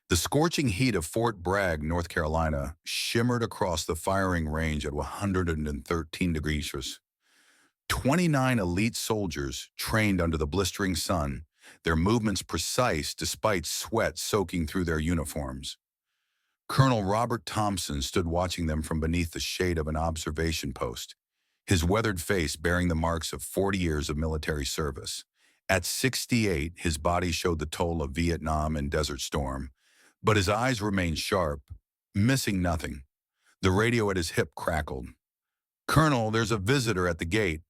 The scorching heat of Fort Bragg, North Carolina, shimmered across the firing range at 113 degrees Celsius. 29 elite soldiers trained under the blistering sun, their movements precise despite sweat soaking through their uniforms. Colonel Robert Thompson stood watching them from beneath the shade of an observation post, his weathered face bearing the marks of 40 years of military service. At 68, his body showed the toll of Vietnam and Desert Storm, but his eyes remained sharp, missing nothing. The radio at his hip crackled. "Colonel, there's a visitor at the gate.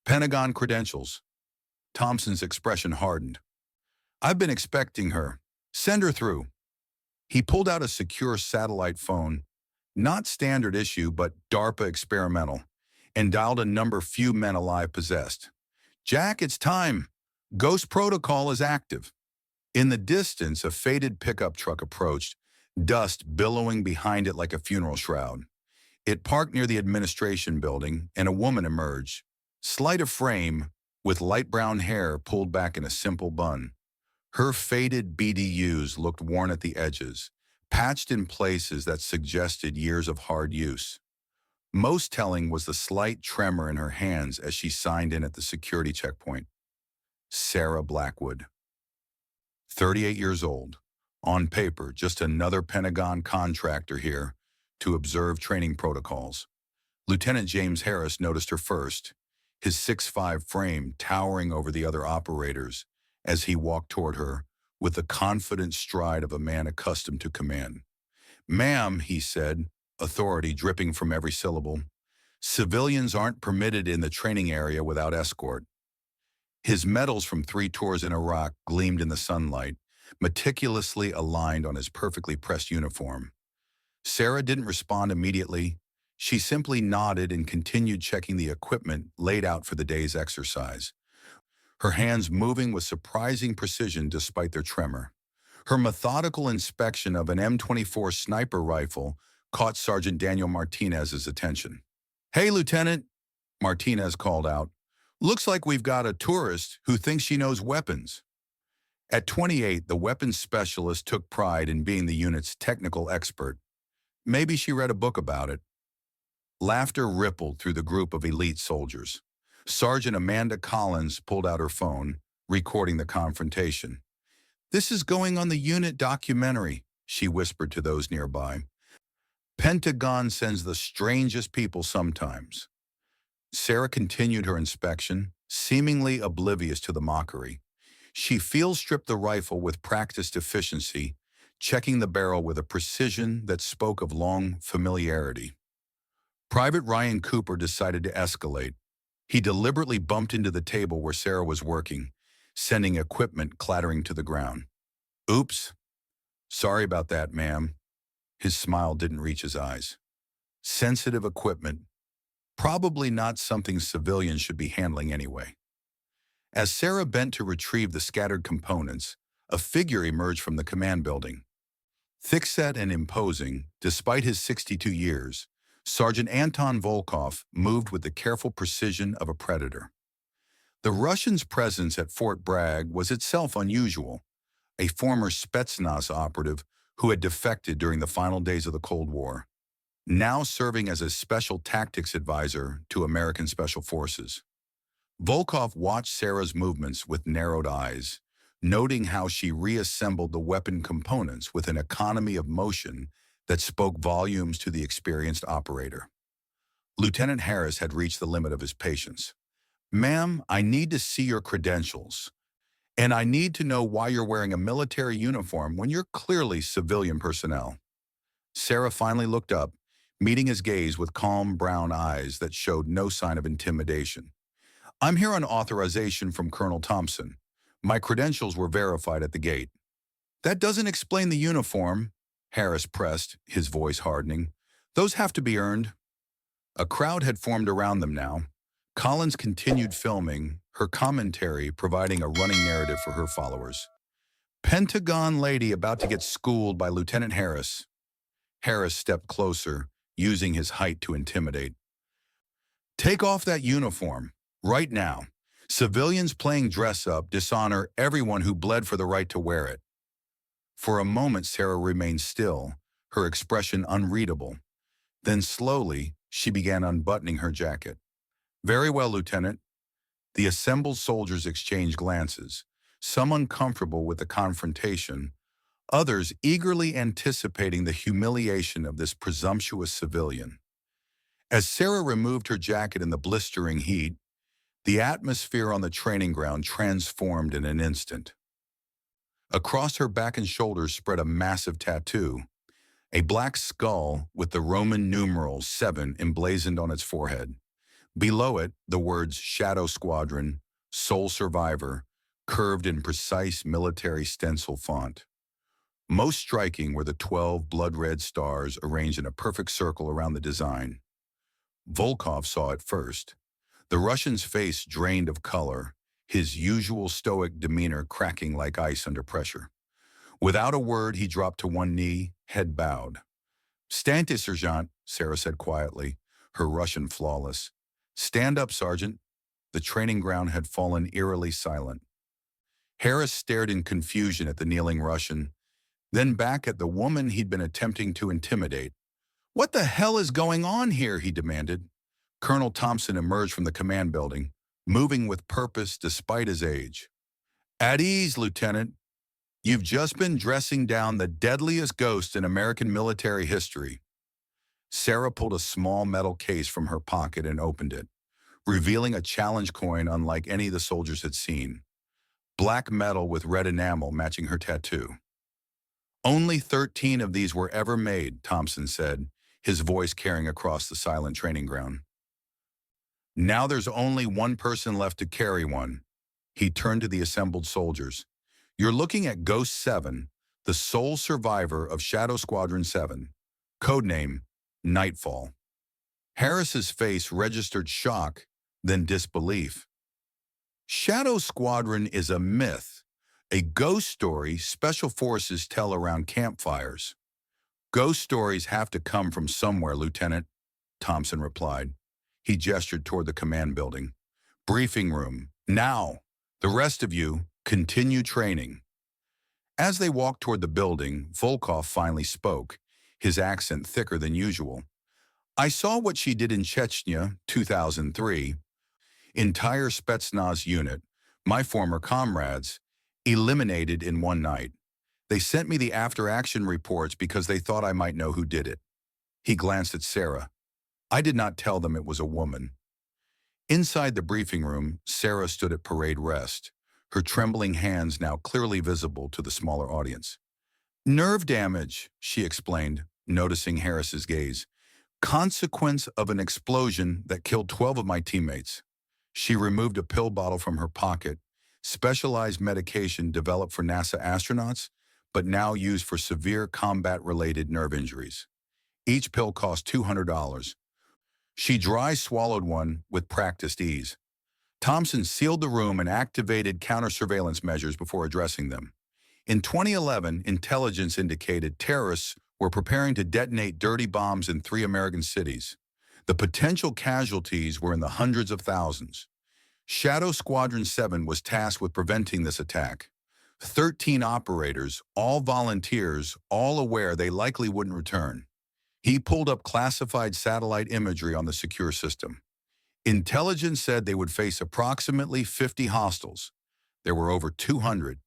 Pentagon credentials." Thompson's expression hardened. "I've been expecting her. Send her through." He pulled out a secure satellite phone, not standard issue, but DARPA experimental, and dialed a number few men alive possessed. "Jack, it's time. Ghost protocol is active." In the distance, a faded pickup truck approached, dust billowing behind it like a funeral shroud. It parked near the administration building, and a woman emerged, slight of frame, with light brown hair pulled back in a simple bun. Her faded BDUs looked worn at the edges, patched in places that suggested years of hard use. Most telling was the slight tremor in her hands as she signed in at the security checkpoint. Sarah Blackwood. 38 years old. On paper, just another Pentagon contractor here to observe training protocols. Lieutenant James Harris noticed her first, his 6'5" frame towering over the other operators as he walked toward her with the confident stride of a man accustomed to command. "Ma'am," he said, authority dripping from every syllable, "civilians aren't permitted in the training area without escort." His medals from 3 tours in Iraq gleamed in the sunlight, meticulously aligned on his perfectly pressed uniform. Sarah didn't respond immediately. She simply nodded and continued checking the equipment laid out for the day's exercise, her hands moving with surprising precision despite their tremor. Her methodical inspection of an M24 sniper rifle caught Sergeant Daniel Martinez's attention. "Hey, Lieutenant," Martinez called out. "Looks like we've got a tourist who thinks she knows weapons." At 28, the weapons specialist took pride in being the unit's technical expert. Maybe she read a book about it. Laughter rippled through the group of elite soldiers. Sergeant Amanda Collins pulled out her phone, recording the confrontation. "This is going on the unit documentary," she whispered to those nearby. "Pentagon sends the strangest people sometimes." Sarah continued her inspection, seemingly oblivious to the mockery. She field-stripped the rifle with practiced efficiency, checking the barrel with a precision that spoke of long familiarity. Private Ryan Cooper decided to escalate. He deliberately bumped into the table where Sarah was working, sending equipment clattering to the ground. "Oops. Sorry about that, ma'am." His smile didn't reach his eyes. Sensitive equipment. Probably not something civilians should be handling anyway. As Sarah bent to retrieve the scattered components, a figure emerged from the command building. Thickset and imposing, despite his 62 years, Sergeant Anton Volkov moved with the careful precision of a predator. The Russians' presence at Fort Bragg was itself unusual, a former Spetsnaz operative who had defected during the final days of the Cold War, now serving as a special tactics advisor to American Special Forces. Volkov watched Sarah's movements with narrowed eyes, noting how she reassembled the weapon components with an economy of motion that spoke volumes to the experienced operator. Lieutenant Harris had reached the limit of his patience. "Ma'am, I need to see your credentials, and I need to know why you're wearing a military uniform when you're clearly civilian personnel." Sarah finally looked up, meeting his gaze with calm brown eyes that showed no sign of intimidation. "I'm here on authorization from Colonel Thompson. My credentials were verified at the gate." "That doesn't explain the uniform," Harris pressed, his voice hardening. "Those have to be earned." A crowd had formed around them now. Collins continued filming, her commentary providing a running narrative for her followers. "Pentagon lady about to get schooled by Lieutenant Harris." Harris stepped closer, using his height to intimidate. "Take off that uniform, right now. Civilians playing dress-up dishonor everyone who bled for the right to wear it." For a moment, Sarah remained still, her expression unreadable. Then slowly, she began unbuttoning her jacket. "Very well, Lieutenant." The assembled soldiers exchanged glances, some uncomfortable with the confrontation, others eagerly anticipating the humiliation of this presumptuous civilian. As Sarah removed her jacket in the blistering heat, the atmosphere on the training ground transformed in an instant. Across her back and shoulders spread a massive tattoo, a black skull with the Roman numeral 7 emblazoned on its forehead. Below it, the words Shadow Squadron, Sole Survivor, curved in precise military stencil font. Most striking were the 12 blood-red stars arranged in a perfect circle around the design. Volkov saw it first. The Russian's face drained of color, his usual stoic demeanor cracking like ice under pressure. Without a word, he dropped to one knee, head bowed. "Stante, Sergeant," Sarah said quietly, her Russian flawless. "Stand up, Sergeant." The training ground had fallen eerily silent. Harris stared in confusion at the kneeling Russian, then back at the woman he'd been attempting to intimidate. "What the hell is going on here?" he demanded. Colonel Thompson emerged from the command building, moving with purpose despite his age. "At ease, Lieutenant. You've just been dressing down the deadliest ghost in American military history." Sarah pulled a small metal case from her pocket and opened it, revealing a challenge coin unlike any the soldiers had seen. Black metal with red enamel matching her tattoo. "Only 13 of these were ever made," Thompson said, his voice carrying across the silent training ground. "Now there's only one person left to carry one." He turned to the assembled soldiers. "You're looking at Ghost 7, the sole survivor of Shadow Squadron 7. Codename, Nightfall." Harris's face registered shock, then disbelief. "Shadow Squadron is a myth, a ghost story special forces tell around campfires." "Ghost stories have to come from somewhere, Lieutenant," Thompson replied. He gestured toward the command building. "Briefing room, now. The rest of you, continue training." As they walked toward the building, Volkov finally spoke, his accent thicker than usual. "I saw what she did in Chechnya, 2003. Entire Spetsnaz unit, my former comrades, eliminated in one night. They sent me the after-action reports because they thought I might know who did it." He glanced at Sarah. "I did not tell them it was a woman." Inside the briefing room, Sarah stood at parade rest, her trembling hands now clearly visible to the smaller audience. "Nerve damage," she explained, noticing Harris's gaze. "Consequence of an explosion that killed 12 of my teammates." She removed a pill bottle from her pocket, specialized medication developed for NASA astronauts, but now used for severe combat-related nerve injuries. Each pill cost $200. She dry swallowed one with practiced ease. Thompson sealed the room and activated counter-surveillance measures before addressing them. In 2011, intelligence indicated terrorists were preparing to detonate dirty bombs in 3 American cities. The potential casualties were in the hundreds of thousands. Shadow Squadron 7 was tasked with preventing this attack. 13 operators, all volunteers, all aware they likely wouldn't return. He pulled up classified satellite imagery on the secure system. Intelligence said they would face approximately 50 hostiles. There were over 200.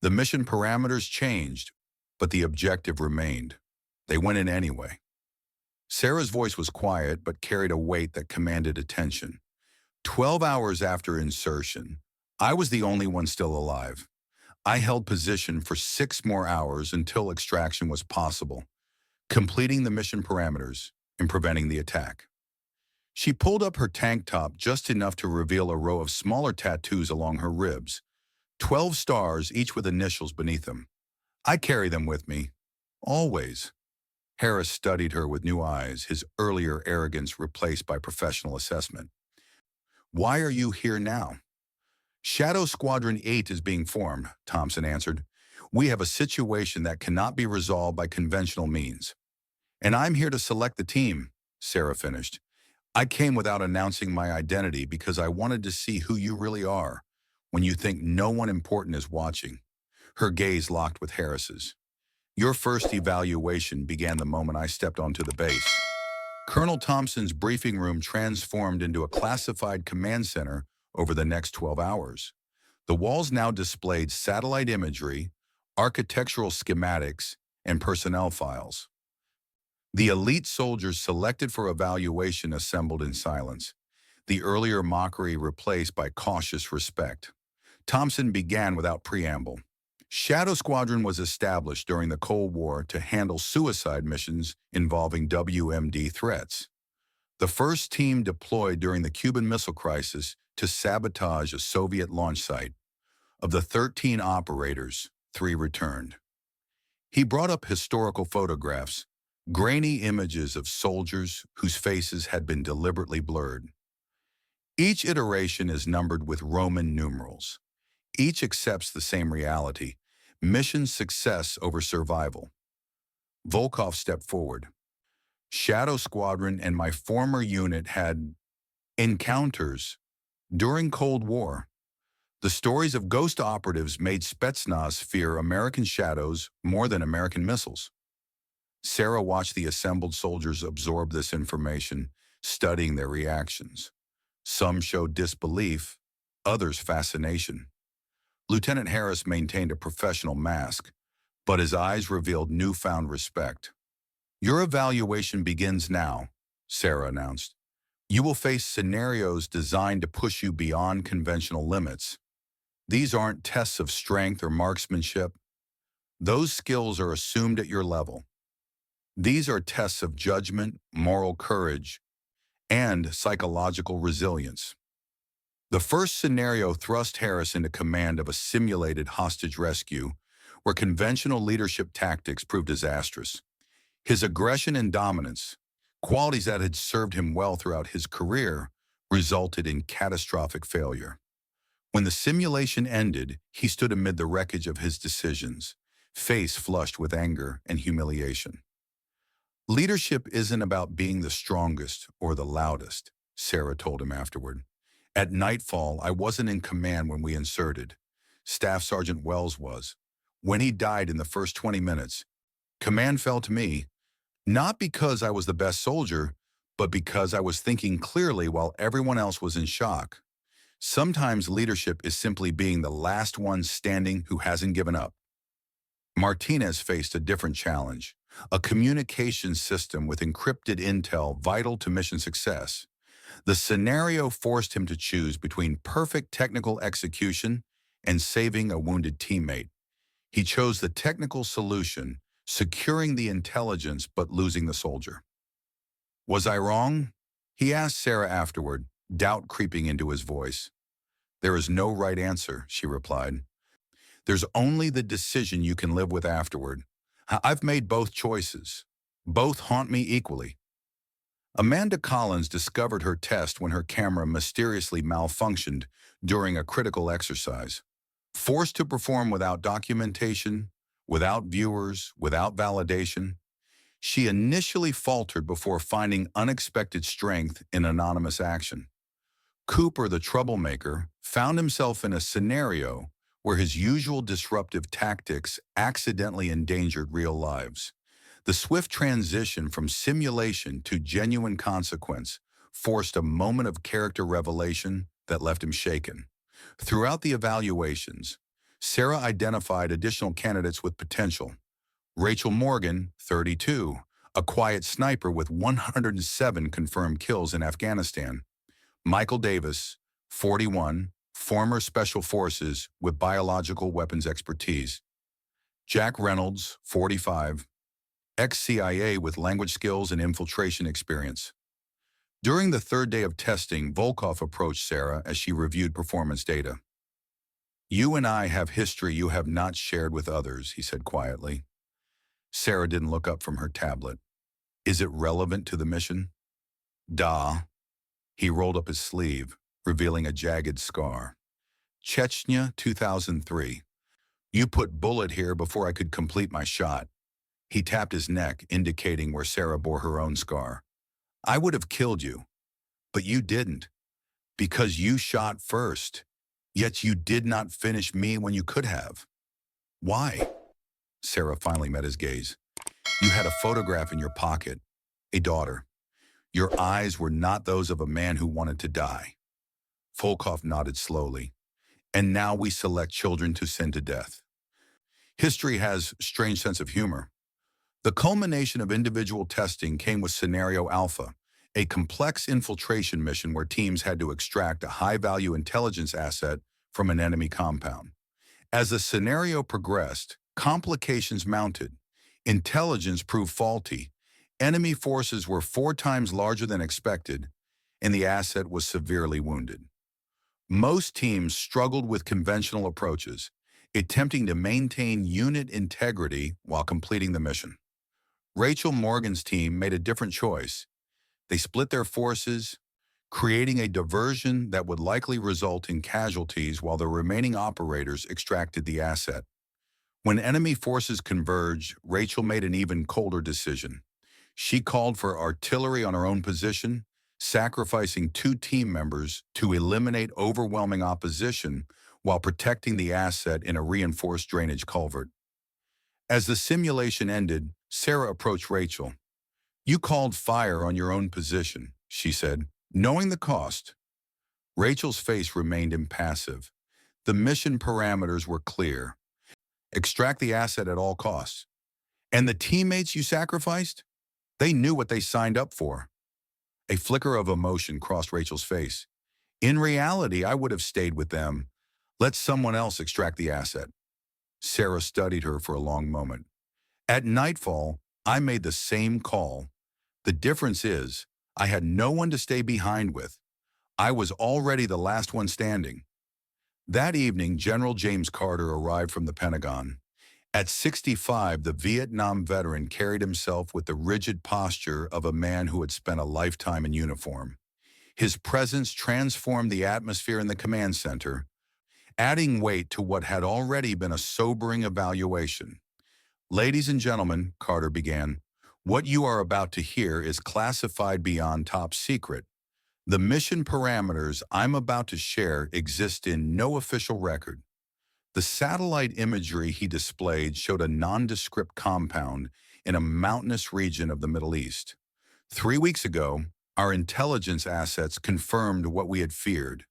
The mission parameters changed, but the objective remained. They went in anyway. Sarah's voice was quiet but carried a weight that commanded attention. 12 hours after insertion, I was the only one still alive. I held position for 6 more hours until extraction was possible, completing the mission parameters and preventing the attack. She pulled up her tank top just enough to reveal a row of smaller tattoos along her ribs, 12 stars, each with initials beneath them. "I carry them with me. Always." Harris studied her with new eyes, his earlier arrogance replaced by professional assessment. "Why are you here now?" "Shadow Squadron 8 is being formed," Thompson answered. "We have a situation that cannot be resolved by conventional means." "And I'm here to select the team," Sarah finished. "I came without announcing my identity because I wanted to see who you really are when you think no one important is watching." Her gaze locked with Harris's. Your first evaluation began the moment I stepped onto the base. Colonel Thompson's briefing room transformed into a classified command center over the next 12 hours. The walls now displayed satellite imagery, architectural schematics, and personnel files. The elite soldiers selected for evaluation assembled in silence, the earlier mockery replaced by cautious respect. Thompson began without preamble. Shadow Squadron was established during the Cold War to handle suicide missions involving WMD threats. The first team deployed during the Cuban Missile Crisis to sabotage a Soviet launch site. Of the 13 operators, 3 returned. He brought up historical photographs, grainy images of soldiers whose faces had been deliberately blurred. Each iteration is numbered with Roman numerals. Each accepts the same reality: mission success over survival. Volkov stepped forward. Shadow Squadron and my former unit had encounters during Cold War. The stories of ghost operatives made Spetsnaz fear American shadows more than American missiles. Sarah watched the assembled soldiers absorb this information, studying their reactions. Some showed disbelief, others fascination. Lieutenant Harris maintained a professional mask, but his eyes revealed newfound respect. Your evaluation begins now, Sarah announced. You will face scenarios designed to push you beyond conventional limits. These aren't tests of strength or marksmanship. Those skills are assumed at your level. These are tests of judgment, moral courage, and psychological resilience. The first scenario thrust Harris into command of a simulated hostage rescue, where conventional leadership tactics proved disastrous. His aggression and dominance, qualities that had served him well throughout his career, resulted in catastrophic failure. When the simulation ended, he stood amid the wreckage of his decisions, face flushed with anger and humiliation. Leadership isn't about being the strongest or the loudest, Sarah told him afterward. At nightfall, I wasn't in command when we inserted. Staff Sergeant Wells was. When he died in the first 20 minutes, command fell to me, not because I was the best soldier, but because I was thinking clearly while everyone else was in shock. Sometimes leadership is simply being the last one standing who hasn't given up. Martinez faced a different challenge, a communication system with encrypted intel vital to mission success. The scenario forced him to choose between perfect technical execution and saving a wounded teammate. He chose the technical solution, securing the intelligence but losing the soldier. Was I wrong? He asked Sarah afterward, doubt creeping into his voice. There is no right answer, she replied. There's only the decision you can live with afterward. I've made both choices. Both haunt me equally. Amanda Collins discovered her test when her camera mysteriously malfunctioned during a critical exercise. Forced to perform without documentation, without viewers, without validation, she initially faltered before finding unexpected strength in anonymous action. Cooper, the troublemaker, found himself in a scenario where his usual disruptive tactics accidentally endangered real lives. The swift transition from simulation to genuine consequence forced a moment of character revelation that left him shaken. Throughout the evaluations, Sarah identified additional candidates with potential. Rachel Morgan, 32, a quiet sniper with 107 confirmed kills in Afghanistan. Michael Davis, 41, former Special Forces with biological weapons expertise. Jack Reynolds, 45, ex-CIA with language skills and infiltration experience. During the third day of testing, Volkov approached Sarah as she reviewed performance data. You and I have history you have not shared with others, he said quietly. Sarah didn't look up from her tablet. Is it relevant to the mission? Da. He rolled up his sleeve, revealing a jagged scar. Chechnya, 2003. You put bullet here before I could complete my shot. He tapped his neck, indicating where Sarah bore her own scar. I would have killed you, but you didn't, because you shot first. Yet you did not finish me when you could have. Why? Sarah finally met his gaze. You had a photograph in your pocket, a daughter. Your eyes were not those of a man who wanted to die. Volkov nodded slowly. And now we select children to send to death. History has a strange sense of humor. The culmination of individual testing came with Scenario Alpha, a complex infiltration mission where teams had to extract a high-value intelligence asset from an enemy compound. As the scenario progressed, complications mounted. Intelligence proved faulty. Enemy forces were 4 times larger than expected, and the asset was severely wounded. Most teams struggled with conventional approaches, attempting to maintain unit integrity while completing the mission. Rachel Morgan's team made a different choice. They split their forces, creating a diversion that would likely result in casualties while the remaining operators extracted the asset. When enemy forces converged, Rachel made an even colder decision. She called for artillery on her own position, sacrificing 2 team members to eliminate overwhelming opposition while protecting the asset in a reinforced drainage culvert. As the simulation ended, Sarah approached Rachel. You called fire on your own position, she said, knowing the cost. Rachel's face remained impassive. The mission parameters were clear. Extract the asset at all costs. And the teammates you sacrificed? They knew what they signed up for. A flicker of emotion crossed Rachel's face. In reality, I would have stayed with them. Let someone else extract the asset. Sarah studied her for a long moment. At nightfall, I made the same call. The difference is, I had no one to stay behind with. I was already the last one standing. That evening, General James Carter arrived from the Pentagon. At 65, the Vietnam veteran carried himself with the rigid posture of a man who had spent a lifetime in uniform. His presence transformed the atmosphere in the command center, adding weight to what had already been a sobering evaluation. Ladies and gentlemen, Carter began, what you are about to hear is classified beyond top secret. The mission parameters I'm about to share exist in no official record. The satellite imagery he displayed showed a nondescript compound in a mountainous region of the Middle East. 3 weeks ago, our intelligence assets confirmed what we had feared.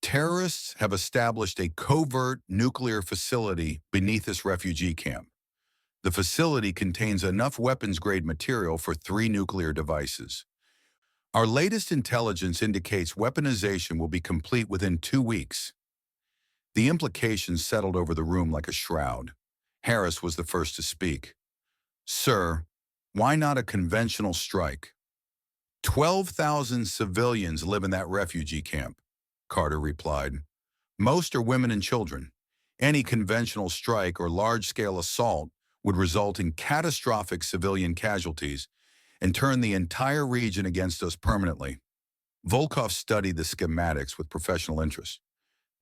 Terrorists have established a covert nuclear facility beneath this refugee camp. The facility contains enough weapons-grade material for 3 nuclear devices. Our latest intelligence indicates weaponization will be complete within 2 weeks. The implications settled over the room like a shroud. Harris was the first to speak. Sir, why not a conventional strike? 12,000 civilians live in that refugee camp, Carter replied. Most are women and children. Any conventional strike or large-scale assault would result in catastrophic civilian casualties and turn the entire region against us permanently. Volkov studied the schematics with professional interest.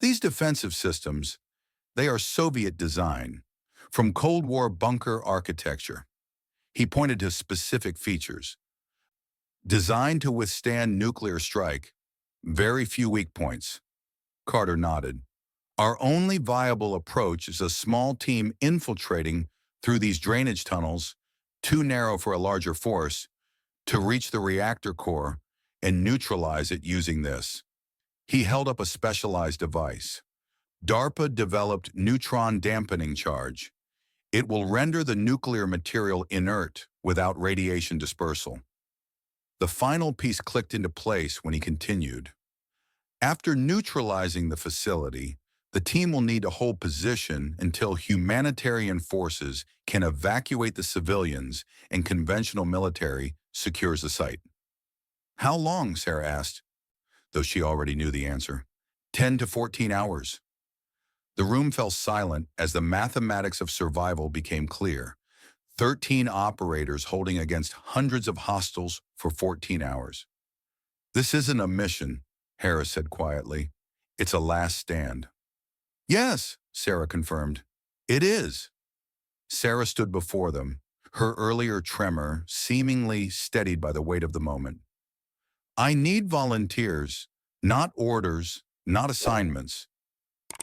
These defensive systems, they are Soviet design, from Cold War bunker architecture. He pointed to specific features. Designed to withstand nuclear strike, very few weak points. Carter nodded. Our only viable approach is a small team infiltrating through these drainage tunnels, too narrow for a larger force, to reach the reactor core and neutralize it using this. He held up a specialized device. DARPA-developed neutron dampening charge. It will render the nuclear material inert without radiation dispersal. The final piece clicked into place when he continued. After neutralizing the facility, the team will need to hold position until humanitarian forces can evacuate the civilians and conventional military secures the site. How long? Sarah asked, though she already knew the answer. 10 to 14 hours. The room fell silent as the mathematics of survival became clear. 13 operators holding against hundreds of hostiles for 14 hours. This isn't a mission, Harris said quietly. It's a last stand. Yes, Sarah confirmed. It is. Sarah stood before them, her earlier tremor seemingly steadied by the weight of the moment. I need volunteers, not orders, not assignments.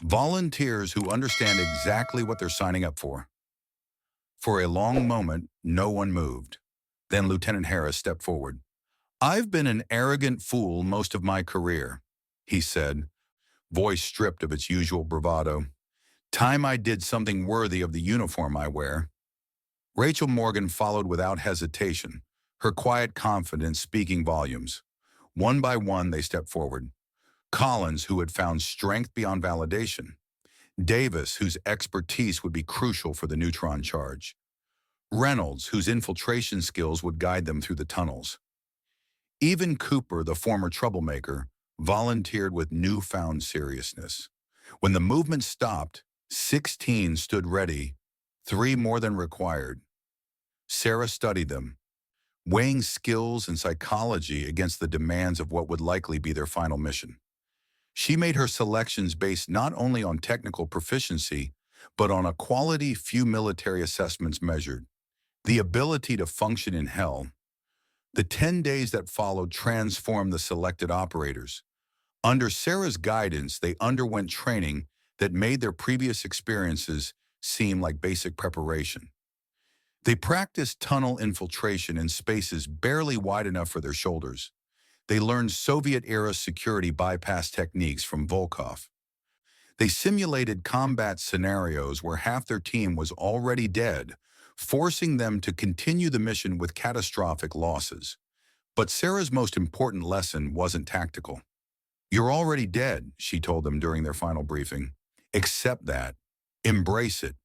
Volunteers who understand exactly what they're signing up for. For a long moment, no one moved. Then Lieutenant Harris stepped forward. "I've been an arrogant fool most of my career," he said, voice stripped of its usual bravado. "Time I did something worthy of the uniform I wear." Rachel Morgan followed without hesitation, her quiet confidence speaking volumes. One by one, they stepped forward. Collins, who had found strength beyond validation. Davis, whose expertise would be crucial for the neutron charge. Reynolds, whose infiltration skills would guide them through the tunnels. Even Cooper, the former troublemaker, volunteered with newfound seriousness. When the movement stopped, 16 stood ready, 3 more than required. Sarah studied them, weighing skills and psychology against the demands of what would likely be their final mission. She made her selections based not only on technical proficiency, but on a quality few military assessments measured: the ability to function in hell. The 10 days that followed transformed the selected operators. Under Sarah's guidance, they underwent training that made their previous experiences seem like basic preparation. They practiced tunnel infiltration in spaces barely wide enough for their shoulders. They learned Soviet-era security bypass techniques from Volkov. They simulated combat scenarios where half their team was already dead, forcing them to continue the mission with catastrophic losses. But Sarah's most important lesson wasn't tactical. "You're already dead," she told them during their final briefing. "Accept that. Embrace it.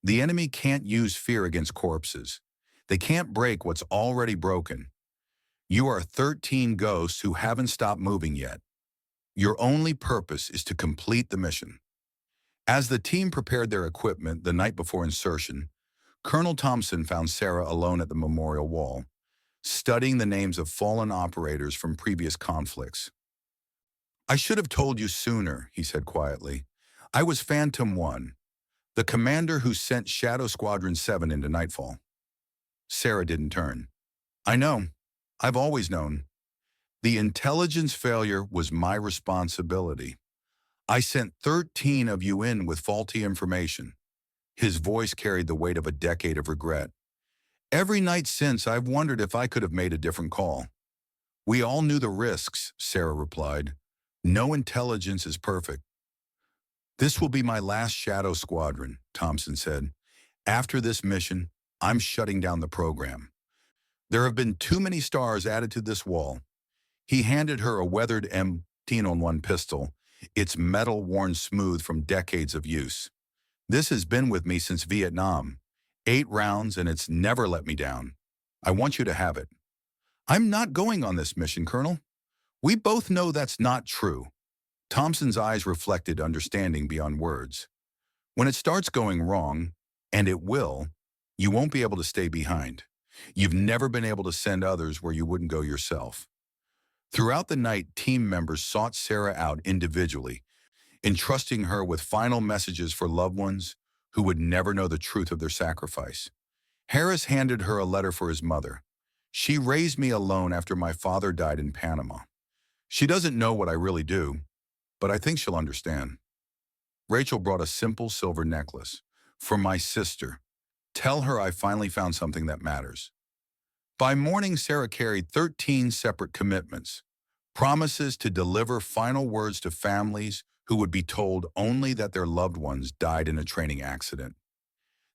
The enemy can't use fear against corpses. They can't break what's already broken. You are 13 ghosts who haven't stopped moving yet. Your only purpose is to complete the mission." As the team prepared their equipment the night before insertion, Colonel Thompson found Sarah alone at the memorial wall, studying the names of fallen operators from previous conflicts. "I should have told you sooner," he said quietly. "I was Phantom 1, the commander who sent Shadow Squadron 7 into Nightfall." Sarah didn't turn. "I know. I've always known. The intelligence failure was my responsibility. I sent 13 of you in with faulty information." His voice carried the weight of a decade of regret. "Every night since, I've wondered if I could have made a different call." "We all knew the risks," Sarah replied. "No intelligence is perfect." "This will be my last Shadow Squadron," Thompson said. "After this mission, I'm shutting down the program. There have been too many stars added to this wall." He handed her a weathered M1901 pistol, its metal worn smooth from decades of use. "This has been with me since Vietnam. 8 rounds, and it's never let me down. I want you to have it." "I'm not going on this mission, Colonel." "We both know that's not true." Thompson's eyes reflected understanding beyond words. "When it starts going wrong, and it will, you won't be able to stay behind. You've never been able to send others where you wouldn't go yourself." Throughout the night, team members sought Sarah out individually, entrusting her with final messages for loved ones who would never know the truth of their sacrifice. Harris handed her a letter for his mother. "She raised me alone after my father died in Panama. She doesn't know what I really do, but I think she'll understand." Rachel brought a simple silver necklace. "For my sister. Tell her I finally found something that matters." By morning, Sarah carried 13 separate commitments, promises to deliver final words to families who would be told only that their loved ones died in a training accident.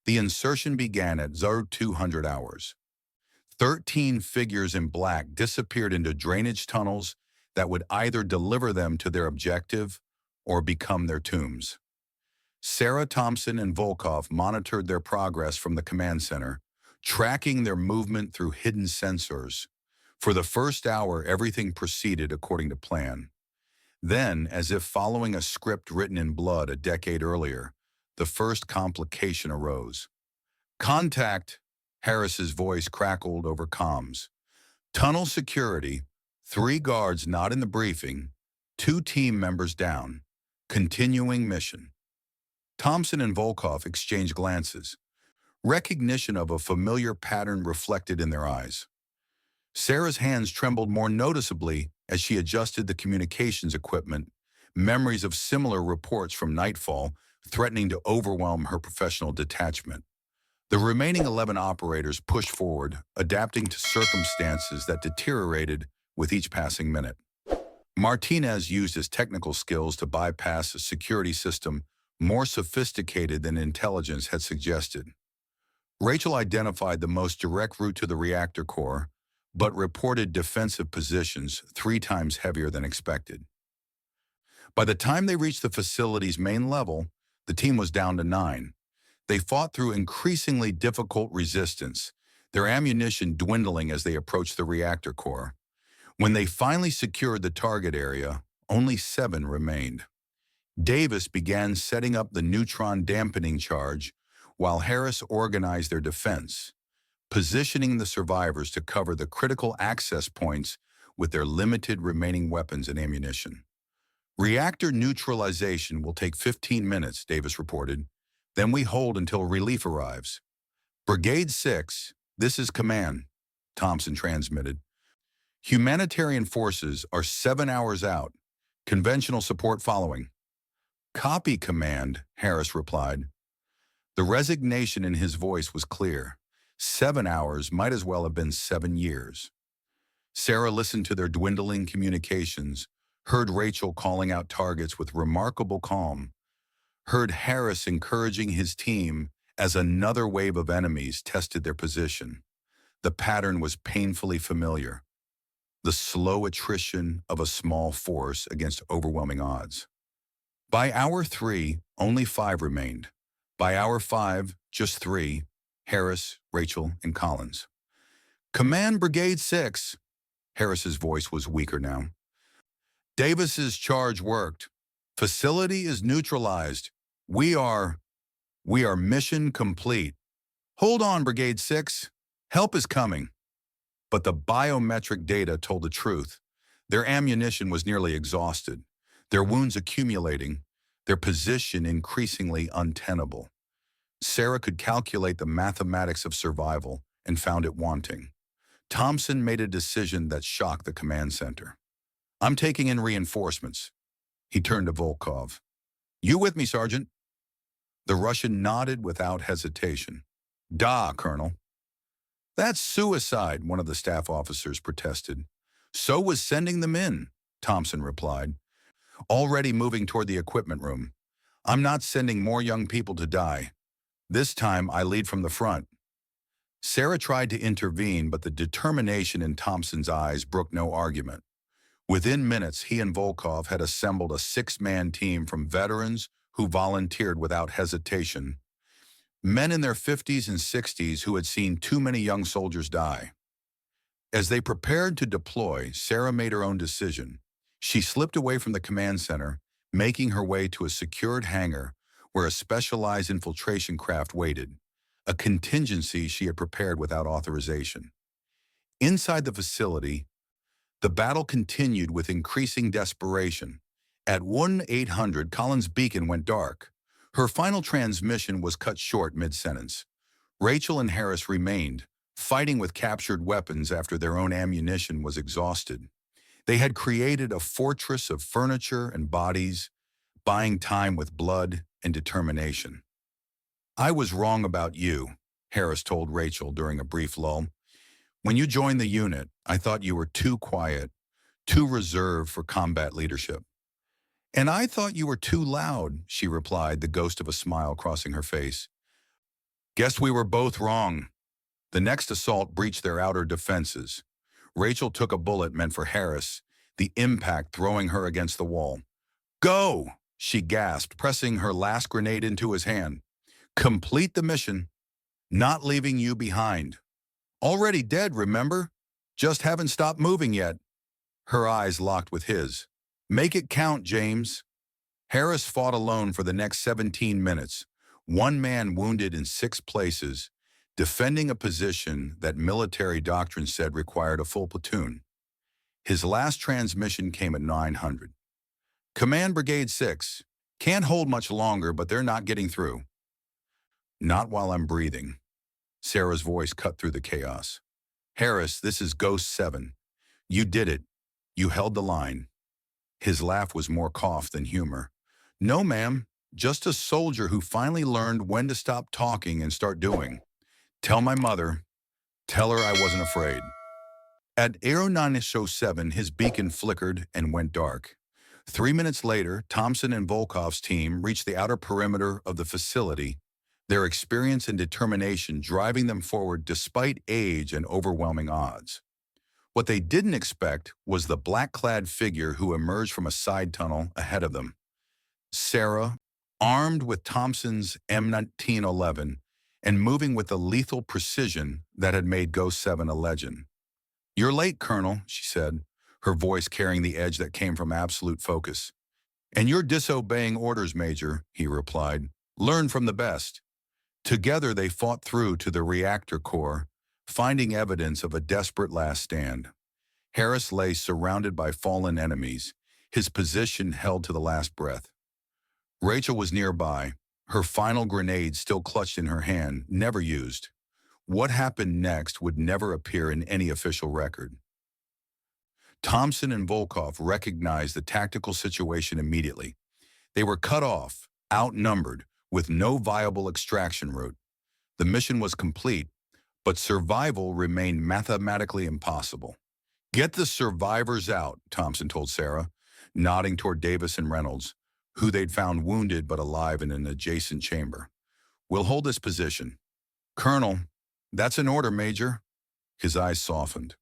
The insertion began at 0200 hours. 13 figures in black disappeared into drainage tunnels that would either deliver them to their objective or become their tombs. Sarah, Thompson, and Volkov monitored their progress from the command center, tracking their movement through hidden sensors. For the first hour, everything proceeded according to plan. Then, as if following a script written in blood a decade earlier, the first complication arose. "Contact," Harris's voice crackled over comms. "Tunnel security, 3 guards not in the briefing, 2 team members down. Continuing mission." Thompson and Volkov exchanged glances, recognition of a familiar pattern reflected in their eyes. Sarah's hands trembled more noticeably as she adjusted the communications equipment, memories of similar reports from Nightfall threatening to overwhelm her professional detachment. The remaining 11 operators pushed forward, adapting to circumstances that deteriorated with each passing minute. Martinez used his technical skills to bypass a security system more sophisticated than intelligence had suggested. Rachel identified the most direct route to the reactor core, but reported defensive positions 3 times heavier than expected. By the time they reached the facility's main level, the team was down to 9. They fought through increasingly difficult resistance, their ammunition dwindling as they approached the reactor core. When they finally secured the target area, only 7 remained. Davis began setting up the neutron dampening charge, while Harris organized their defense, positioning the survivors to cover the critical access points with their limited remaining weapons and ammunition. Reactor neutralization will take 15 minutes, Davis reported. Then we hold until relief arrives. Brigade 6, this is command, Thompson transmitted. Humanitarian forces are 7 hours out. Conventional support following. Copy, command, Harris replied. The resignation in his voice was clear. 7 hours might as well have been 7 years. Sarah listened to their dwindling communications, heard Rachel calling out targets with remarkable calm, heard Harris encouraging his team as another wave of enemies tested their position. The pattern was painfully familiar. The slow attrition of a small force against overwhelming odds. By hour 3, only 5 remained. By hour 5, just 3, Harris, Rachel, and Collins. Command Brigade 6. Harris's voice was weaker now. Davis's charge worked. Facility is neutralized. We are mission complete. Hold on, Brigade 6. Help is coming. But the biometric data told the truth. Their ammunition was nearly exhausted, their wounds accumulating, their position increasingly untenable. Sarah could calculate the mathematics of survival and found it wanting. Thompson made a decision that shocked the command center. I'm taking in reinforcements. He turned to Volkov. You with me, Sergeant? The Russian nodded without hesitation. Da, Colonel. That's suicide, one of the staff officers protested. So was sending them in, Thompson replied, already moving toward the equipment room. I'm not sending more young people to die. This time I lead from the front. Sarah tried to intervene, but the determination in Thompson's eyes brooked no argument. Within minutes, he and Volkov had assembled a 6-man team from veterans who volunteered without hesitation. Men in their 50s and 60s who had seen too many young soldiers die. As they prepared to deploy, Sarah made her own decision. She slipped away from the command center, making her way to a secured hangar where a specialized infiltration craft waited, a contingency she had prepared without authorization. Inside the facility, the battle continued with increasing desperation. At 1-800, Collins' beacon went dark. Her final transmission was cut short mid-sentence. Rachel and Harris remained, fighting with captured weapons after their own ammunition was exhausted. They had created a fortress of furniture and bodies, buying time with blood and determination. I was wrong about you, Harris told Rachel during a brief lull. When you joined the unit, I thought you were too quiet, too reserved for combat leadership. And I thought you were too loud, she replied, the ghost of a smile crossing her face. Guess we were both wrong. The next assault breached their outer defenses. Rachel took a bullet meant for Harris, the impact throwing her against the wall. Go, she gasped, pressing her last grenade into his hand. Complete the mission, not leaving you behind. Already dead, remember? Just haven't stopped moving yet. Her eyes locked with his. Make it count, James. Harris fought alone for the next 17 minutes, 1 man wounded in 6 places, defending a position that military doctrine said required a full platoon. His last transmission came at 900. Command Brigade 6. Can't hold much longer, but they're not getting through. Not while I'm breathing. Sarah's voice cut through the chaos. Harris, this is Ghost 7. You did it. You held the line. His laugh was more cough than humor. No, ma'am. Just a soldier who finally learned when to stop talking and start doing. Tell my mother. Tell her I wasn't afraid. At Aeronautics 07, his beacon flickered and went dark. 3 minutes later, Thompson and Volkov's team reached the outer perimeter of the facility, their experience and determination driving them forward despite age and overwhelming odds. What they didn't expect was the black-clad figure who emerged from a side tunnel ahead of them. Sarah, armed with Thompson's M1911 and moving with the lethal precision that had made Ghost 7 a legend. "You're late, Colonel," she said, her voice carrying the edge that came from absolute focus. "And you're disobeying orders, Major," he replied. "Learn from the best." Together they fought through to the reactor core, finding evidence of a desperate last stand. Harris lay surrounded by fallen enemies, his position held to the last breath. Rachel was nearby, her final grenade still clutched in her hand, never used. What happened next would never appear in any official record. Thompson and Volkov recognized the tactical situation immediately. They were cut off, outnumbered, with no viable extraction route. The mission was complete, but survival remained mathematically impossible. "Get the survivors out," Thompson told Sarah, nodding toward Davis and Reynolds, who they'd found wounded but alive in an adjacent chamber. "We'll hold this position." "Colonel, that's an order, Major." His eyes softened.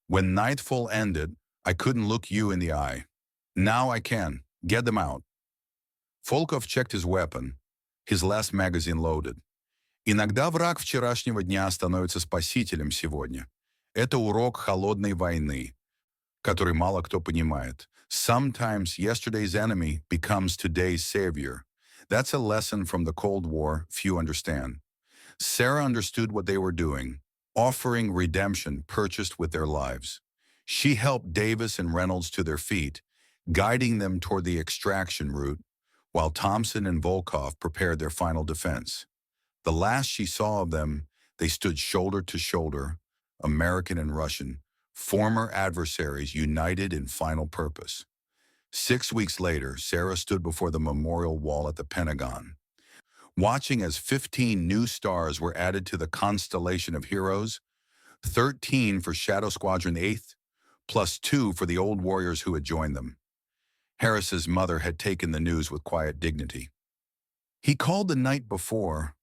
"When nightfall ended, I couldn't look you in the eye. Now I can. Get them out." Volkov checked his weapon, his last magazine loaded. «Иногда враг вчерашнего дня становится спасителем сегодня. Это урок холодной войны, который мало кто понимает. Sometimes yesterday's enemy becomes today's savior. That's a lesson from the Cold War few understand." Sarah understood what they were doing, offering redemption purchased with their lives. She helped Davis and Reynolds to their feet, guiding them toward the extraction route, while Thompson and Volkov prepared their final defense. The last she saw of them, they stood shoulder to shoulder, American and Russian, former adversaries united in final purpose. 6 weeks later, Sarah stood before the memorial wall at the Pentagon, watching as 15 new stars were added to the constellation of heroes, 13 for Shadow Squadron 8th, plus 2 for the old warriors who had joined them. Harris's mother had taken the news with quiet dignity. "He called the night before.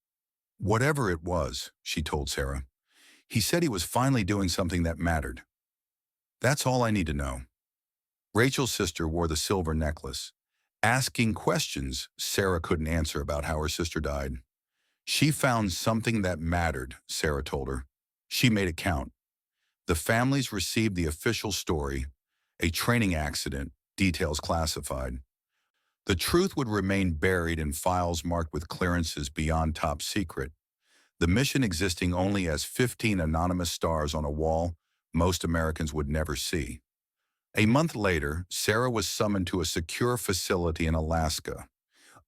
Whatever it was," she told Sarah. "He said he was finally doing something that mattered. That's all I need to know." Rachel's sister wore the silver necklace, asking questions Sarah couldn't answer about how her sister died. "She found something that mattered," Sarah told her. "She made it count." The families received the official story, a training accident, details classified. The truth would remain buried in files marked with clearances beyond top secret, the mission existing only as 15 anonymous stars on a wall most Americans would never see. A month later, Sarah was summoned to a secure facility in Alaska.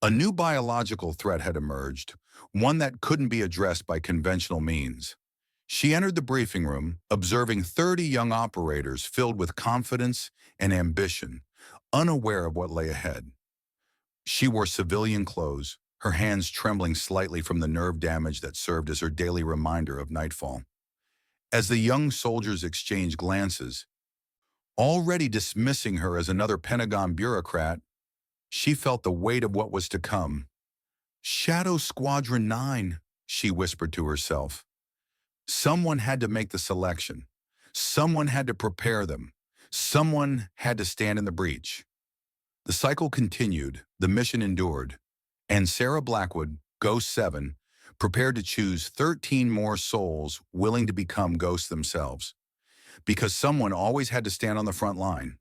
A new biological threat had emerged, one that couldn't be addressed by conventional means. She entered the briefing room, observing 30 young operators filled with confidence and ambition, unaware of what lay ahead. She wore civilian clothes, her hands trembling slightly from the nerve damage that served as her daily reminder of nightfall. As the young soldiers exchanged glances, already dismissing her as another Pentagon bureaucrat, she felt the weight of what was to come. "Shadow Squadron 9, she whispered to herself. Someone had to make the selection. Someone had to prepare them. Someone had to stand in the breach. The cycle continued, the mission endured, and Sarah Blackwood, Ghost 7, prepared to choose 13 more souls willing to become ghosts themselves. Because someone always had to stand on the front line.